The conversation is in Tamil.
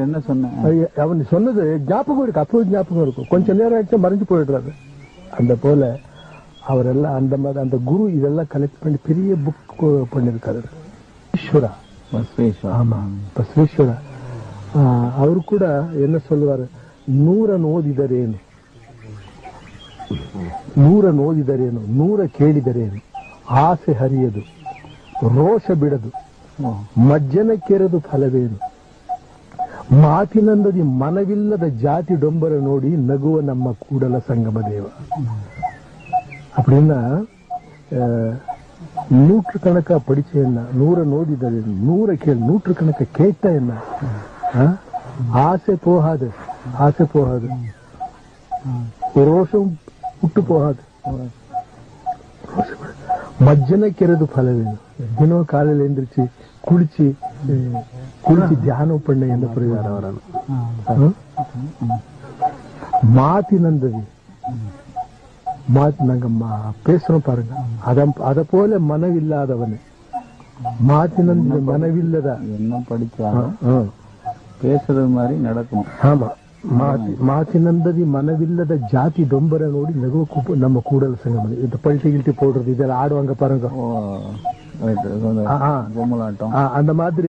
என்ன சொன்ன? அவன் சொன்னது ஞாபகம் இருக்கு, அப்போ ஞாபகம் இருக்கும். கொஞ்ச நேரம் ஆயிடுச்சு மறைஞ்சு போயிடுறாரு. அந்த போல அவரெல்லாம் அந்த மாதிரி அந்த குரு இதெல்லாம் கலெக்ட் பண்ணி பெரிய புக் பண்ணிருக்காரு. ஈஸ்வரா, ஆமா, ಬಸವೇಶ್ವರ. ಅವರು ಕೂಡ என்ன சொல்லுவாரு, 100 ಓದಿದರೇನು, 100 ಓದಿದರೇನು, 100 ಕೇಳಿದರೇನು, ಆಸೆ ಹರಿಯದು, ರೋಷ ಬಿಡದು, ಮಜ್ಜನ ಕೆರೆದು ಫಲವೇನು, ಮಾತಿನಂದದಿ ಮನವಿಲ್ಲದ ಜಾತಿ ಡೊಂಬರ ನೋಡಿ ನಗುವ ನಮ್ಮ ಕೂಡಲ ಸಂಗಮ ದೇವ. அப்படின்னா 100 கணக்கா படிச்ச என்ன, 100 ஓதிதல், 100 கேள், 100 கணக்கா கேட்ட என்ன, ஆசை போகாது, ஆசை போகாது, ரோஷம் விட்டு போகாது, மஜ்ஜன ಕೆರೆದು ಫಲವೇನು, ದಿನೋ ಕಾಲಲ್ಲಿ ಎந்திரிச்சு குளிச்சு தியானம் பண்ண என்ன பிரயோஜனம் வரணும். மாத்தினந்தது நாங்க பேசுறோம் பாருங்க, அத போல மனவில்லாதவனு, மாத்தினந்த மனவில்லதா என்ன படிச்சா பேசுறது மாதிரி நடக்கும். ஆமா, ಮಾತಿನಂದದಿ ಮನವಿಲ್ಲದ ಜಾತಿ ಡೊಂಬರ ನೋಡಿ ನಗುವ ನಮ್ಮ ಕೂಡಲ ಸಂಗಮ. ಇದು ಪಲ್ಟಿ ಗಿಲ್ಟಿ போடுறது இதெல்லாம் ஆடுவாங்க பாருங்க, பொம்மலாட்டம், அந்த மாதிரி